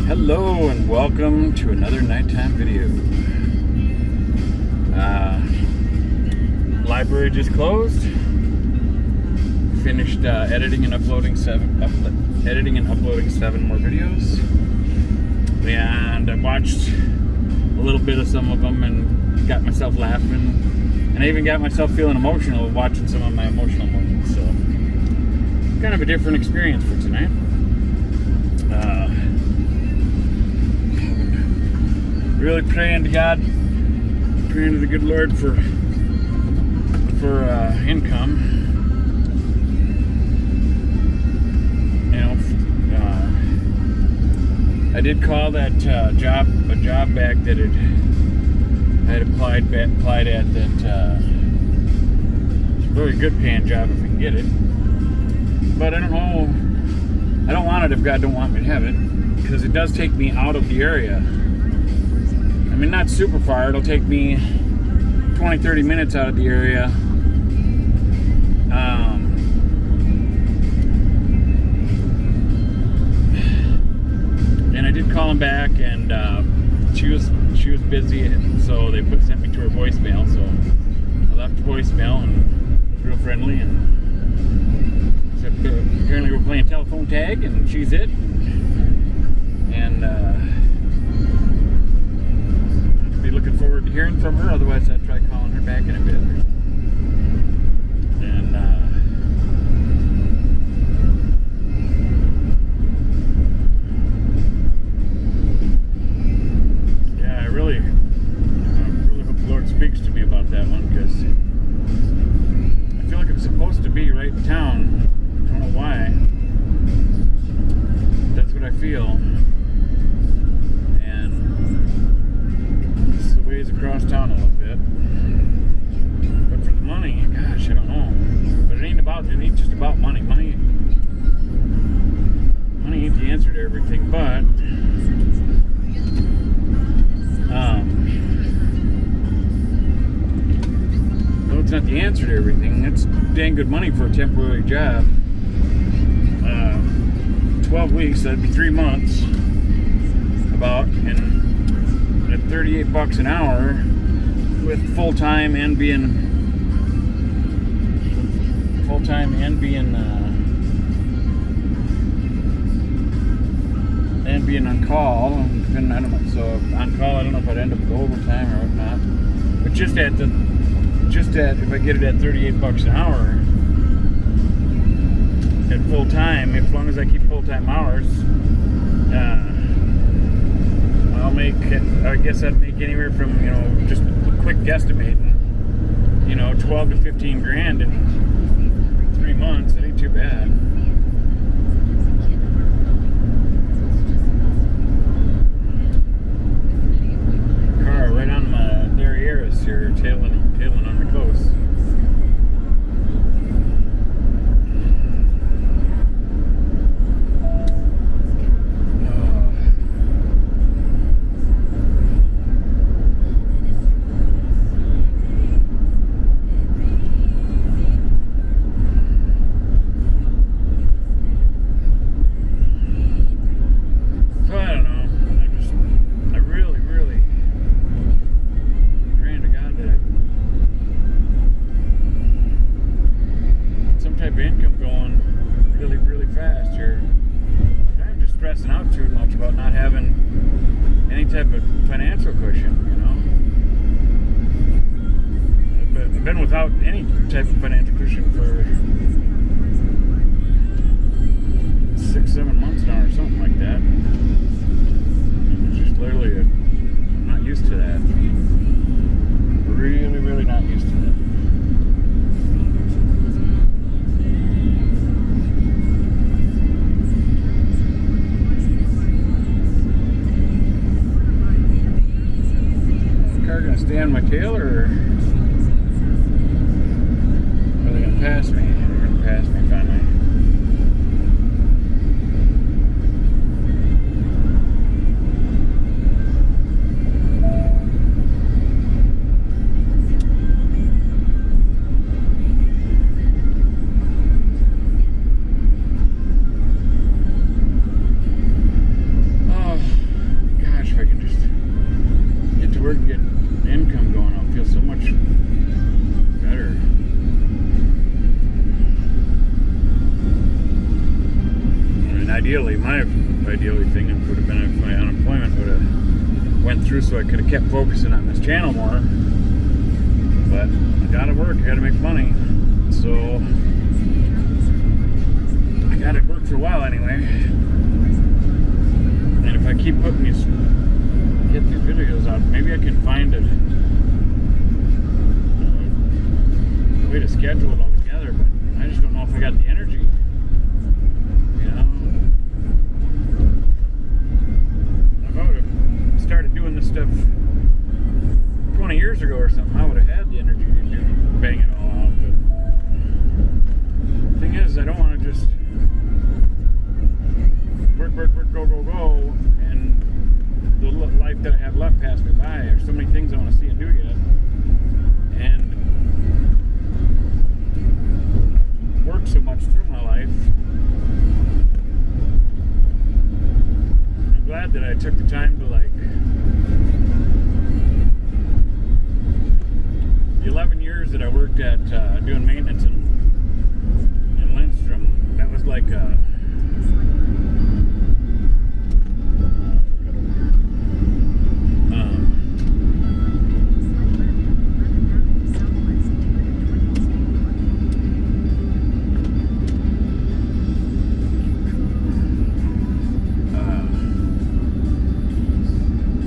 Hello and welcome to another nighttime video. Library just closed. Finished editing and uploading seven more videos, and I watched a little bit of some of them and got myself laughing, and I even got myself feeling emotional watching some of my emotional moments. So, kind of a different experience for tonight. Really praying to God, praying to the good Lord for income. You know, I did call that a job back that I had applied at. That it's a very good paying job if I can get it. But I don't know. I don't want it if God don't want me to have it, because it does take me out of the area. I mean, not super far. It'll take me 20-30 minutes out of the area. And I did call him back, and she was busy, and so they sent me to her voicemail. So I left a voicemail, and it was real friendly, and said apparently we're playing telephone tag, and she's it. And looking forward to hearing from her. Otherwise, I'd try calling her back in a bit. And yeah, I really hope the Lord speaks to me about that one, because I feel like I'm supposed to be right in town. I don't know why. That's what I feel. Ways across town a little bit, but for the money, gosh, I don't know. But it ain't just about money. Money ain't the answer to everything. But though it's not the answer to everything, it's dang good money for a temporary job. 12 weeks, that'd be 3 months, about, and at $38 an hour, with full-time and being on call. And I don't know, so on call, I don't know if I'd end up with overtime or whatnot. But just at if I get it at $38 an hour at full-time, as long as I keep full-time hours, I guess I'd make anywhere from, just a quick guesstimating, 12 to 15 grand in 3 months. That ain't too bad. Car right on my derrieres here, tailing on the coast. Income going really, really fast here. I'm just stressing out too much about not having any type of financial cushion, I've been without any type of financial cushion for 6-7 months now or something like that. It's just literally I'm not used to that. Really, really not used to that. Stay on my tail, or are they gonna pass me? They're gonna pass me finally. ideally thing would have been if my unemployment would have went through, so I could have kept focusing on this channel more. But I gotta work, I gotta make money. So I gotta work for a while anyway. And if I keep putting these videos out, maybe I can find a way to schedule it all together, but I just don't know if I got the energy. You know? If I would have started doing this stuff 20 years ago or something, I would have had the energy to bang it all out. But the thing is, I don't want to just work, go, and the life that I have left pass me by. There's so many things I want to see and do yet, and work so much through my life. I'm glad that I took the time to, like, the 11 years that I worked at doing maintenance in Lindstrom, that was like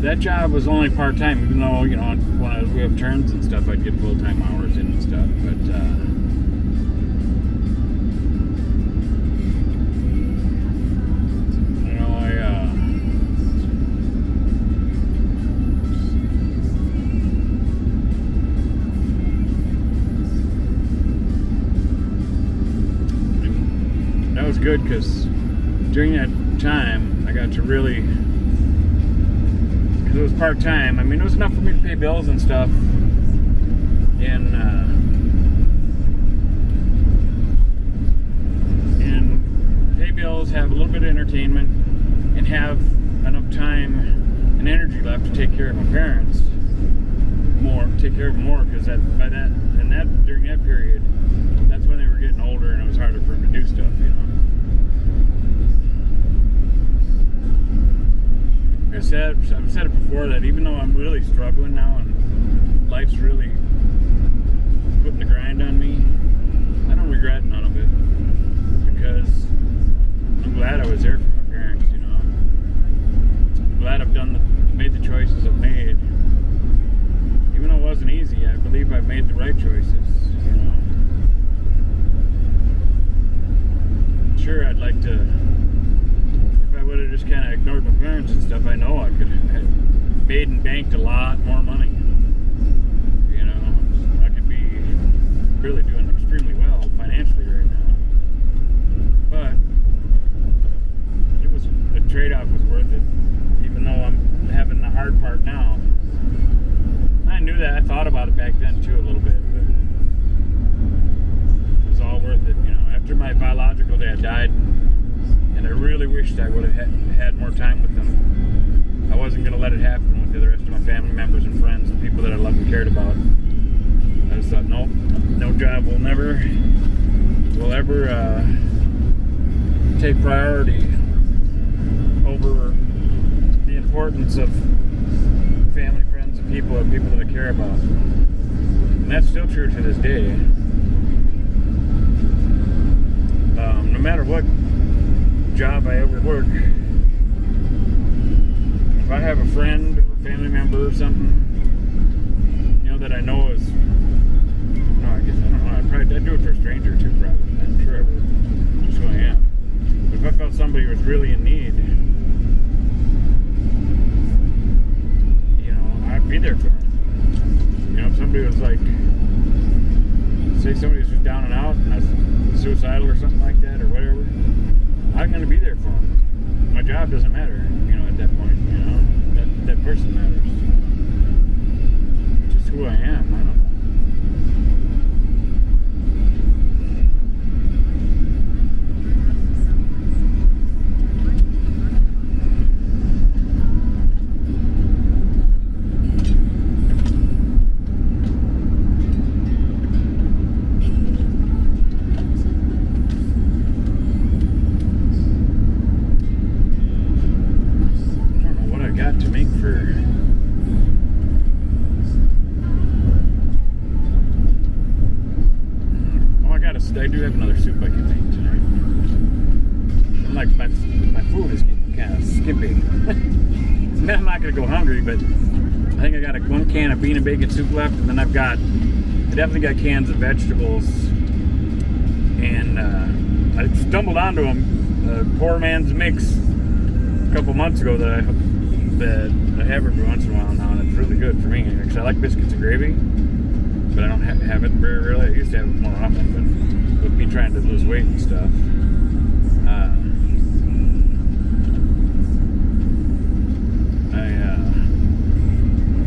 that job was only part-time, even though, you know, when we have turns and stuff, I'd get full-time hours in and stuff. But you know, that was good, because during that time I got to really, it was part-time. I mean, it was enough for me to pay bills and stuff, and pay bills, have a little bit of entertainment, and have enough time and energy left to take care of my parents take care of them more, because during that period, that's when they were getting older and it was harder for them to do stuff, you know. I've said it before, that even though I'm really struggling now and life's really putting the grind on me, I don't regret none of it, because I'm glad I was there for my parents, you know. I'm glad I've made the choices I've made. Even though it wasn't easy, I believe I've made the right choices, you know. Sure, I'd like to, if I would have just kind of ignored my parents and stuff, I know I could have made and banked a lot more money. You know, I could be really doing extremely well financially right now. But the trade-off was worth it, even though I'm having the hard part now. I knew that. I thought about it back then too a little bit, but it was all worth it. You know, after my biological dad died, and I really wished I would have had more time with them, I wasn't going to let it happen with the rest of my family members and friends and people that I loved and cared about. I just thought, nope, no job will ever take priority over the importance of family, friends, and people that I care about. And that's still true to this day. No matter what job I ever work, if I have a friend or family member or something, you know, that I know is, no, I guess, I don't know, I'd do it for a stranger too, probably. I'm sure I would. Just who I am. But if I felt somebody was really in need, you know, I'd be there for them. You know, if somebody was like, say somebody was just down and out and was suicidal or something like that or whatever, I'm going to be there for them. My job doesn't matter, you know, at that point, you know, that person matters. Just who I am, I don't know. got to make for... Oh, I do have another soup I can make tonight. I'm like, my food is getting kind of skimpy. I'm not going to go hungry, but I think I got one can of bean and bacon soup left, and then I definitely got cans of vegetables. And I stumbled onto them, Poor Man's Mix, a couple months ago that I have every once in a while now, and it's really good for me because I like biscuits and gravy, but I don't have it very rarely. I used to have it more often, but with me trying to lose weight and stuff,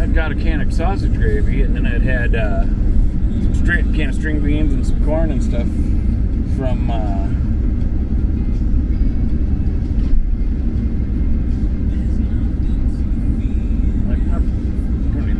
I got a can of sausage gravy, and then I'd had some can of string beans and some corn and stuff from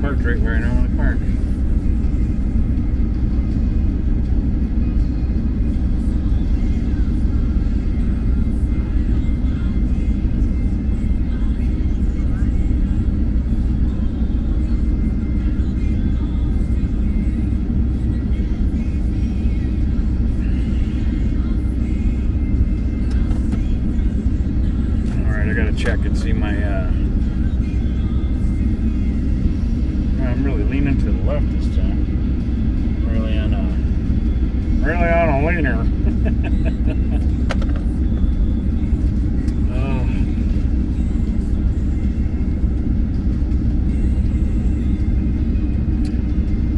parked right where I normally park. Alright, I gotta check and see my I'm really leaning to the left this time. Really on a leaner.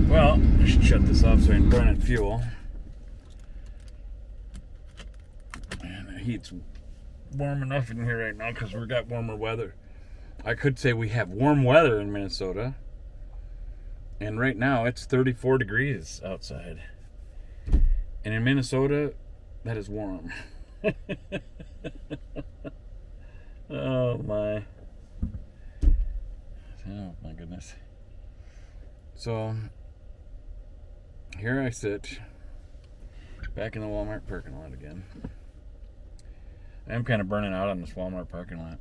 Well, I should shut this off so I can burn it fuel. And the heat's warm enough in here right now because we've got warmer weather. I could say we have warm weather in Minnesota. And right now it's 34 degrees outside. And in Minnesota, that is warm. Oh my. Oh my goodness. So here I sit back in the Walmart parking lot again. I am kind of burning out on this Walmart parking lot.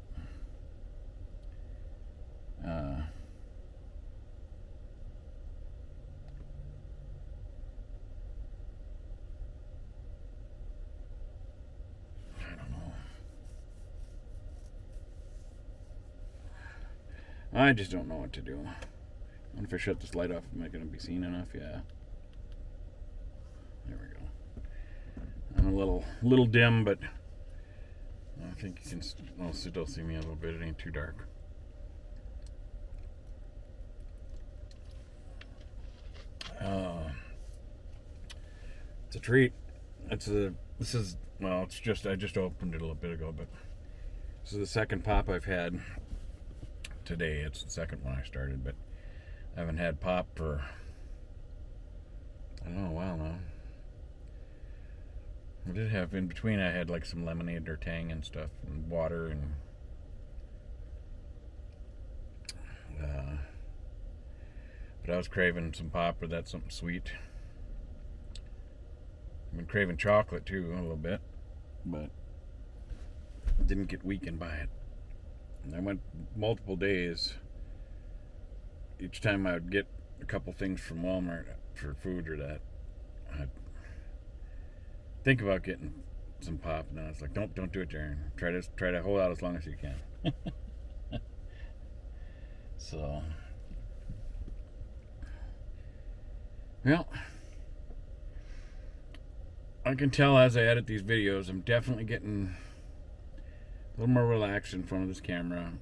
I just don't know what to do. And if I shut this light off, am I going to be seen enough? Yeah. There we go. I'm a little dim, but I think you can still see me a little bit. It ain't too dark. It's a treat. I just opened it a little bit ago, but this is the second pop I've had today. It's the second one I started, but I haven't had pop for, I don't know, a while now. I did have, in between, I had like some lemonade or Tang and stuff, and water, and but I was craving some pop, or that's something sweet. I've been craving chocolate too a little bit, but didn't get weakened by it. And I went multiple days. Each time I would get a couple things from Walmart for food or that, I'd think about getting some pop, and then I was like, don't do it, Jaron. Try to hold out as long as you can. So, well, I can tell as I edit these videos, I'm definitely getting a little more relaxed in front of this camera,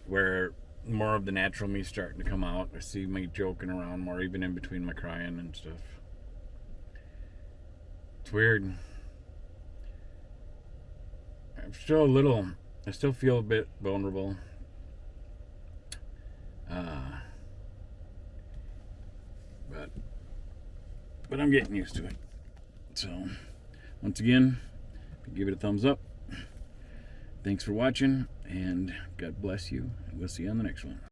where more of the natural me starting to come out. I see me joking around more, even in between my crying and stuff. It's weird. I still feel a bit vulnerable. But I'm getting used to it. So, once again, give it a thumbs up. Thanks for watching, and God bless you. We'll see you on the next one.